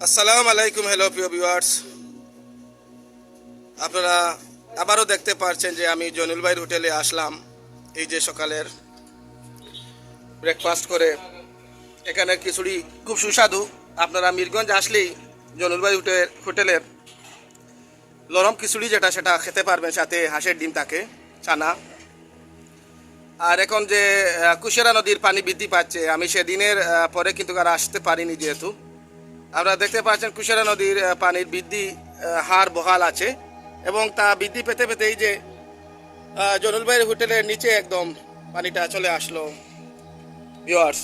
আসসালামু আলাইকুম, হ্যালো প্রিয় ভিউয়ার্স। আপনারা আবারও দেখতে পাচ্ছেন যে আমি জয়নুল ভাইয়ের হোটেলে আসলাম। এই যে সকালের ব্রেকফাস্ট করে এখানে খিচুড়ি খুব সুস্বাদু। আপনারা মিরগঞ্জ আসলেই জয়নুল ভাই হোটেলের নরম খিচুড়ি যেটা সেটা খেতে পারবেন, সাথে হাঁসের ডিম থাকে, ছানা। আর এখন যে কুশিয়ারা নদীর পানি বৃদ্ধি পাচ্ছে, আমি সেদিনের পরে কিন্তু আর আসতে পারিনি, যেহেতু আপনারা দেখতে পাচ্ছেন কুশিয়ারা নদীর পানির বৃদ্ধি হার বহাল আছে এবং তা বৃদ্ধি পেতে পেতে এই যে জয়নুল ভাইয়ের হোটেলের নিচে একদম পানিটা চলে আসলো। ভিউয়ার্স,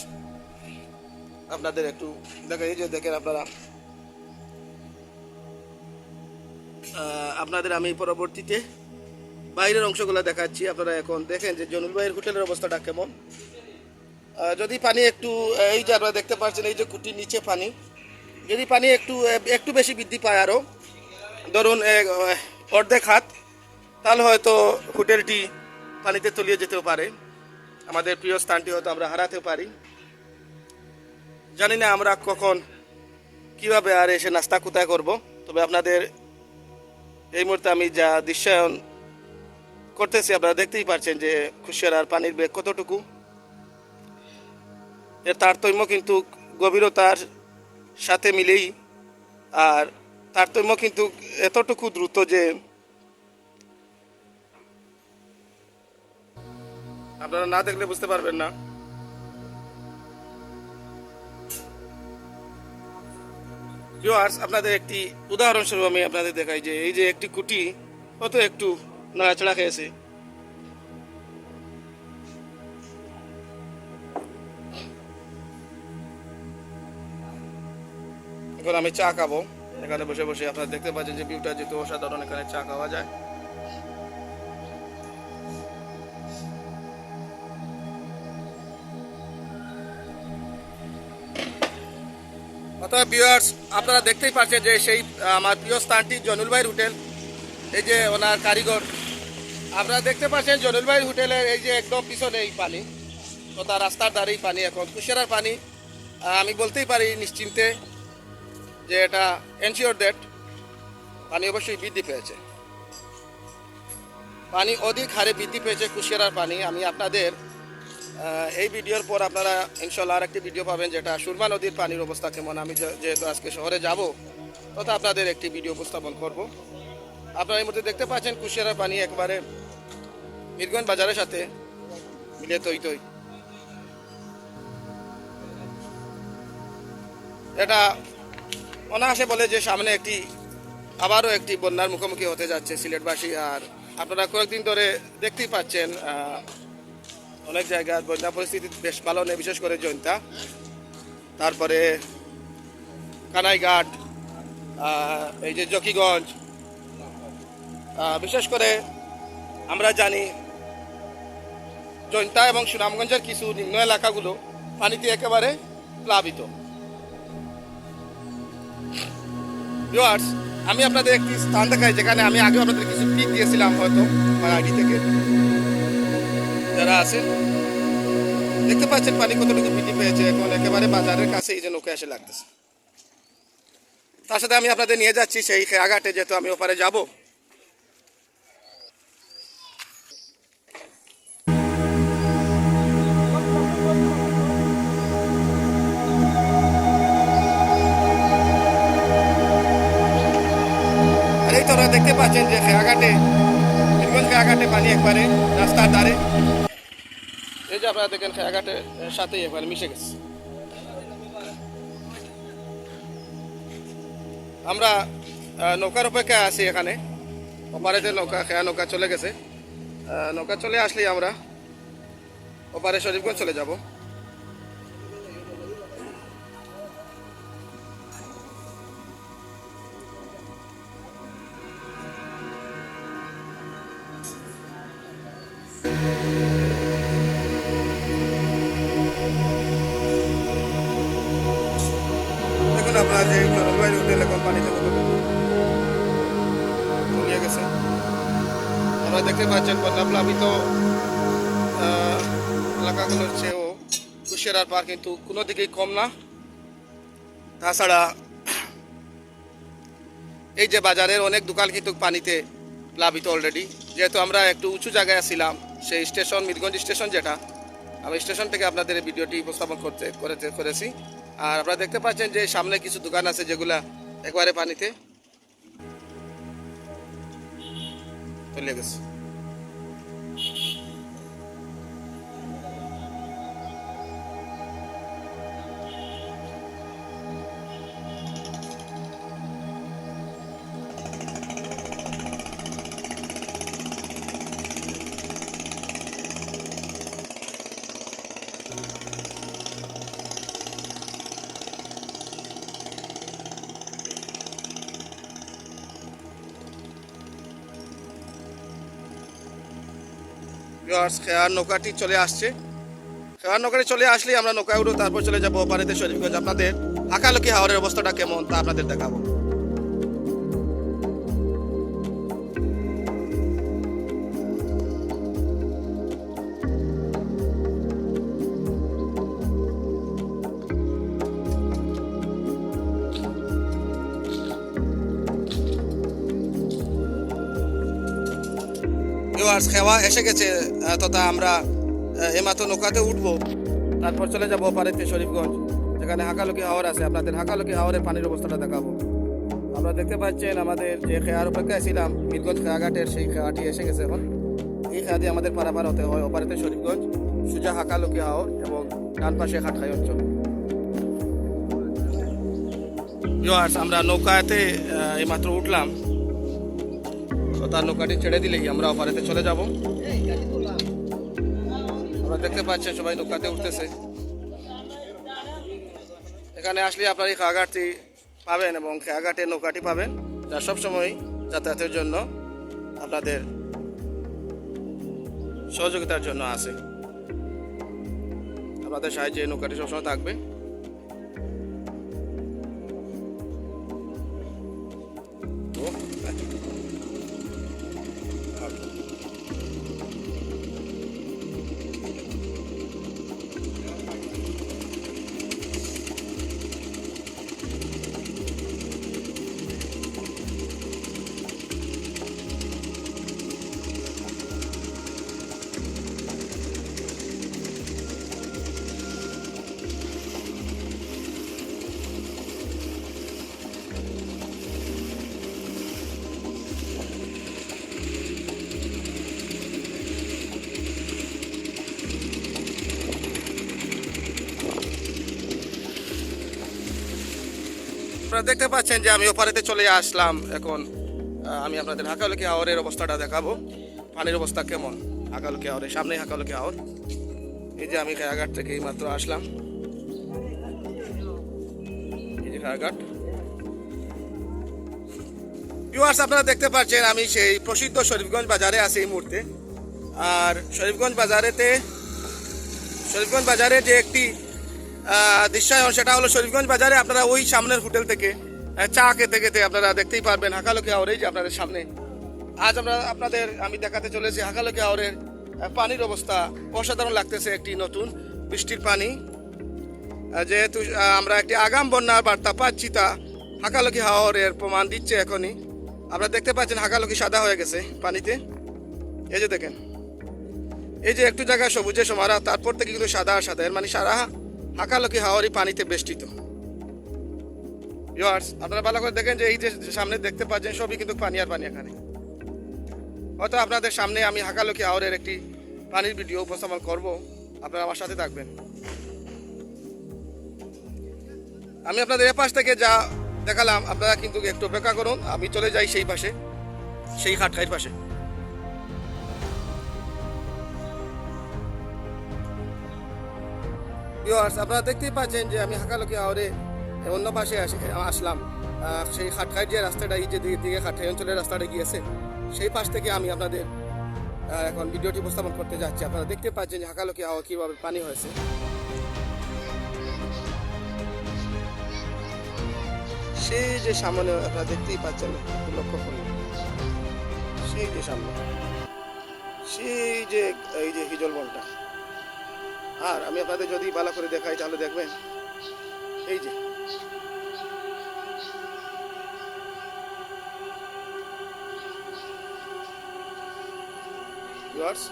আপনাদের একটু দেখেন, এই যে দেখেন আপনারা, আপনাদের আমি পরবর্তীতে বাইরের অংশগুলো দেখাচ্ছি। আপনারা এখন দেখেন যে জয়নুল ভাইয়ের হোটেলের অবস্থাটা কেমন। যদি পানি একটু, এই যে আপনারা দেখতে পাচ্ছেন এই যে কুটির নিচে পানি, যদি পানি একটু একটু বেশি বৃদ্ধি পায়, আরও ধরুন অর্ধেক হাত, তাহলে হয়তো হোটেলটি পানিতে তলিয়ে যেতেও পারে, আমাদের প্রিয় স্থানটি হয়তো আমরা হারাতেও পারি। জানি না আমরা কখন কিভাবে আর এসে নাস্তা কোথায় করব। তবে আপনাদের এই মুহূর্তে আমি যা দৃশ্যায়ন করতেছি, আপনারা দেখতেই পাচ্ছেন যে কুশিয়ারার পানির বেগ কতটুকু। এর তারতম্য কিন্তু গভীরতার সাথে মিলেই, আর তারতম্য কিন্তু এতটুকু দ্রুত যে আপনারা না দেখলে বুঝতে পারবেন না। ভিউয়ার্স, আপনাদের একটি উদাহরণস্বরূপ আমি আপনাদের দেখাই যে এই যে একটি কুটি কত একটু নাড়াচাড়া খেয়েছে। এখন আমি চা খাবো এখানে বসে বসে। আপনারা দেখতে পাচ্ছেন যে ভিউটা যেহেতু অসাধারণ, এখানে চা খাওয়া যায়। অথবা ভিউয়ার্স, আপনারা দেখতেই পাচ্ছেন যে সেই আমার প্রিয় স্থানটি জয়নুল ভাইয়ের হোটেল। এই যে ওনার কারিগর, আপনারা দেখতে পাচ্ছেন জয়নুল ভাইয়ের হোটেলের এই যে একদম পিছনে এই পানি, তথা রাস্তার ধারেই পানি, এখন কুশিয়ারার পানি। আমি বলতেই পারি নিশ্চিন্তে যে এটা এনশিওর দ্যাট পানি অবশ্যই বৃদ্ধি পেয়েছে, পানি অধিক হারে বৃদ্ধি পেয়েছে কুশিয়ারার পানি। আমি আপনাদের এই ভিডিওর পর আপনারা ইনশাল্লাহ আর একটি ভিডিও পাবেন, যেটা সুরমা নদীর পানির অবস্থা কেমন। আমি যেহেতু আজকে শহরে যাব, তথা আপনাদের একটি ভিডিও উপস্থাপন করব। আপনারা এই মধ্যে দেখতে পাচ্ছেন কুশিয়ারার পানি একবারে মিরগঞ্জ বাজারের সাথে মিলে তৈ তৈ। এটা অনায়াসে বলে যে সামনে আবারও একটি বন্যার মুখোমুখি হতে যাচ্ছে সিলেটবাসী। আর আপনারা কয়েকদিন ধরে দেখতেই পাচ্ছেন অনেক জায়গার বন্যা পরিস্থিতি বেশ ভালো নেই, বিশেষ করে জয়ন্তা, তারপরে কানাইঘাট, এই যে জকিগঞ্জ। বিশেষ করে আমরা জানি জয়ন্তা এবং সুনামগঞ্জের কিছু নিম্ন এলাকাগুলো পানিতে একেবারে প্লাবিত। ভিউয়ার্স, আমি আপনাদের একটি স্থান দেখাই যেখানে আমি আগে আপনাদের কিছু পিক দিয়েছিলাম, হয়তো আমার আইডি থেকে যারা আছে দেখতে পাচ্ছেন পানি কতটুকু বৃদ্ধি পেয়েছে। এখন একেবারে বাজারের কাছে এই যে নৌকা এসে লাগতেছে। তার সাথে আমি আপনাদের নিয়ে যাচ্ছি সেই খেয়াঘাটে, যেহেতু আমি ওপারে যাব। আর এই তো আপনারা দেখতে পাচ্ছেন যে খেয়াঘাটে, মিরগঞ্জ খেয়াঘাটে পানি একবারে রাস্তার ধারে। এই যে আপনারা দেখেন খেয়াঘাটের সাথেই একবারে মিশে গেছে। আমরা নৌকার অপেক্ষায় আছি এখানে, ওপারেতে খেয়া নৌকা চলে গেছে। নৌকা চলে আসলেই আমরা ওপারে শরীফগঞ্জ চলে যাব। দেখুন আপনারা যে জয়নুল ভাইয়ের হোটেল এখন পানিতে তলিয়ে গেছে। আপনারা দেখতে পাচ্ছেন বন্যা প্লাবিত এলাকাগুলোর চেয়েও কুশিয়ারার পার কিন্তু কোনো দিকেই কম না। তাছাড়া এই যে বাজারের অনেক দোকান কিন্তু পানিতে প্লাবিত অলরেডি, যেহেতু আমরা একটু উঁচু জায়গায় ছিলাম, সেই স্টেশন মিরগঞ্জ স্টেশন যেটা, আমি স্টেশন থেকে আপনাদের এই ভিডিওটি উপস্থাপন করেছি। আর আপনারা দেখতে পাচ্ছেন যে সামনে কিছু দোকান আছে যেগুলা একবারে পানিতে চলে গেছে। খেয়ার নৌকাটি চলে আসছে, খেয়ার নৌকাটি চলে আসলেই আমরা নৌকায় উঠবো, তারপর চলে যাবো ওপারেতে শরীফগঞ্জ। আপনাদের হাকালুকি হাওরের অবস্থাটা কেমন তা আপনাদের দেখাবো। খেওয়া এসে গেছে, তথা আমরা এইমাত্র নৌকাতে উঠবো, তারপর চলে যাবো ওপারেতে শরীফগঞ্জ, যেখানে হাকালুকি হাওর আছে। আপনাদের হাকালুকি হাওরের পানির অবস্থাটা দেখাবো। আপনারা দেখতে পাচ্ছেন আমাদের যে খেয়ার অপেক্ষায় ছিলাম মিরগঞ্জ খেয়াঘাটের, সেই খেয়াটি এসে গেছে এখন। এই খেয়া দিয়ে আমাদের পারাপার হতে হয় ওপারেতে শরীফগঞ্জ, সুজা হাকালুকি হাওর এবং ডান পাশে খাটখাই অঞ্চল। আমরা নৌকাতে এইমাত্র উঠলাম, তার নৌকাটি ছেড়ে দিলেই আমরা ওপারেতে চলে যাব। আপনারা দেখতে পাচ্ছেন সবাই নৌকাতে উঠতেছে। এখানে আসলে আপনার এই খেয়াঘাটটি পাবেন এবং খেয়াঘাটের নৌকাটি পাবেন, যা সবসময় যাতায়াতের জন্য আপনাদের সহযোগিতার জন্য আছে। আপনাদের সাহায্যে নৌকাটি সবসময় থাকবে। আপনারা দেখতে পাচ্ছেন যে আমি ওপারেতে চলে আসলাম। এখন আমি আপনাদের হাকালুকি হাওরের অবস্থাটা দেখাবো, পানির অবস্থা কেমন হাকালুকি হাওরের। সামনেই হাকালুকি হাওর। এই যে আমি খেয়াঘাট থেকে এই মাত্র আসলাম, এই যে খেয়াঘাট। ভিউয়ার্স, আপনারা দেখতে পাচ্ছেন আমি সেই প্রসিদ্ধ শরীফগঞ্জ বাজারে আছি এই মুহূর্তে। আর শরীফগঞ্জ বাজারে যে একটি দৃশ্যায়ন, সেটা হলো শরীফগঞ্জ বাজারে আপনারা ওই সামনের হোটেল থেকে চা খেতে খেতে আপনারা দেখতেই পারবেন হাকালুকি হাওরের যে আপনাদের সামনে। আজ আমি দেখাতে চলেছি হাকালুকি হাওরের পানির অবস্থা। অসাধারণ লাগতেছে, একটি নতুন বৃষ্টির পানি। যেহেতু আমরা একটি আগাম বন্যার বার্তা পাচ্ছি, তা হাকালুকি হাওরের প্রমাণ দিচ্ছে এখনই। আপনারা দেখতে পাচ্ছেন হাকালুকি সাদা হয়ে গেছে পানিতে। এই যে দেখেন, এই যে একটু জায়গায় সবুজে সমারা, তারপর থেকে কিন্তু সাদা আর সাদা, এর মানে সারা হাকালুকি হাওরই পানিতে বেষ্টিত। ভিউয়ার্স, আপনারা ভালো করে দেখেন যে এই যে সামনে দেখতে পাচ্ছেন সবই কিন্তু পানি আর পানি। এখানে হয়তো আপনাদের সামনে আমি হাকালুকি হাওরের একটি পানির ভিডিও উপস্থাপন করব, আপনারা আমার সাথে থাকবেন। আমি আপনাদের এ পাশ থেকে যা দেখালাম, আপনারা কিন্তু একটু অপেক্ষা করুন, আমি চলে যাই সেই পাশে, সেই খাটখাইয়ের পাশে। ভিউয়ার্স, আপনারা দেখতেই পাচ্ছেন যে আমি হাকালুকি হাওরে অন্য পাশে আসলাম। সেই খাটখাই যে রাস্তাটা, এই যে দিকে খাটখাই অঞ্চলের রাস্তাটা গিয়েছে, সেই পাশ থেকে আমি আপনাদের এখন ভিডিওটি উপস্থাপন করতে যাচ্ছি। আপনারা দেখতে পাচ্ছেন যে হাকালুকি হাওর কীভাবে পানি হয়েছে। সেই যে সামনে আপনারা দেখতেই পাচ্ছেন, লক্ষ্য করুন, সেই যে সামনে, সেই যে এই যে হিজল বনটা। আর আমি আপনাদের যদি ভালো করে দেখাই তাহলে দেখবেন এই যে ভিউয়ার্স।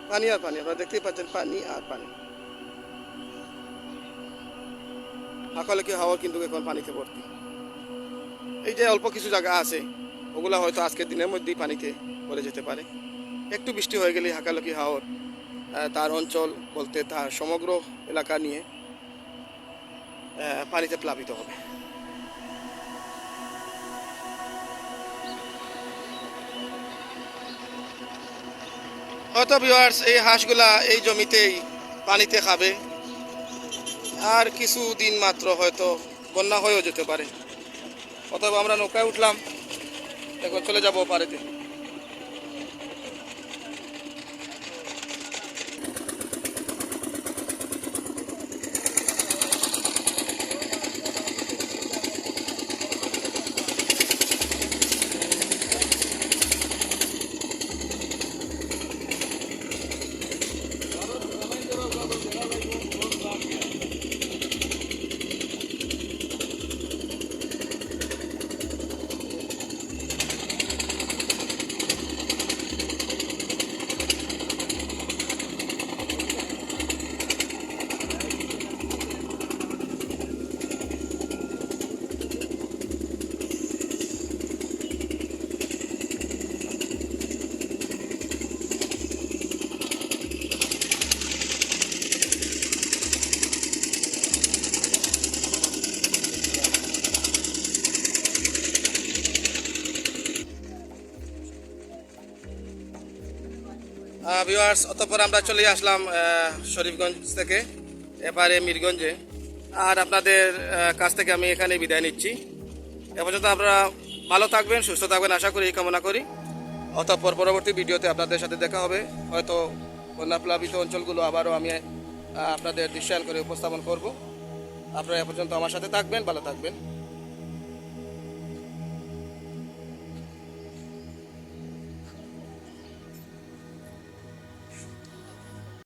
পানি আর পানি, আপনারা দেখতেই পাচ্ছেন পানি আর পানি। হাকালুকি হাওয়া কিন্তু এখন পানিতে ভর্তি। এই যে অল্প কিছু জায়গা আছে ওগুলা হয়তো আজকের দিনের মধ্যেই পানিতে পড়ে যেতে পারে। একটু বৃষ্টি হয়ে গেলেই হাকালুকি হাওর তার অঞ্চল বলতে তার সমগ্র এলাকা নিয়ে পানিতে প্লাবিত হবে। হয়তো ভিউয়ার্স এই হাঁসগুলা এই জমিতেই পানিতে খাবে, আর কিছু দিন মাত্র হয়তো বন্যা হয়েও যেতে পারে। অথবা আমরা নৌকায় উঠলাম, এখন চলে যাবো পাড়েতে। ভিউয়ার্স, অতঃপর আমরা চলে আসলাম শরীফগঞ্জ থেকে এবারে মিরগঞ্জে। আর আপনাদের কাছ থেকে আমি এখানে বিদায় নিচ্ছি। এ পর্যন্ত আপনারা ভালো থাকবেন, সুস্থ থাকবেন আশা করি, কামনা করি। অতঃপর পরবর্তী ভিডিওতে আপনাদের সাথে দেখা হবে। হয়তো বন্যা প্লাবিত অঞ্চলগুলো আবারও আমি আপনাদের দৃশ্যায়ন করে উপস্থাপন করব। আপনারা এ পর্যন্ত আমার সাথে থাকবেন, ভালো থাকবেন।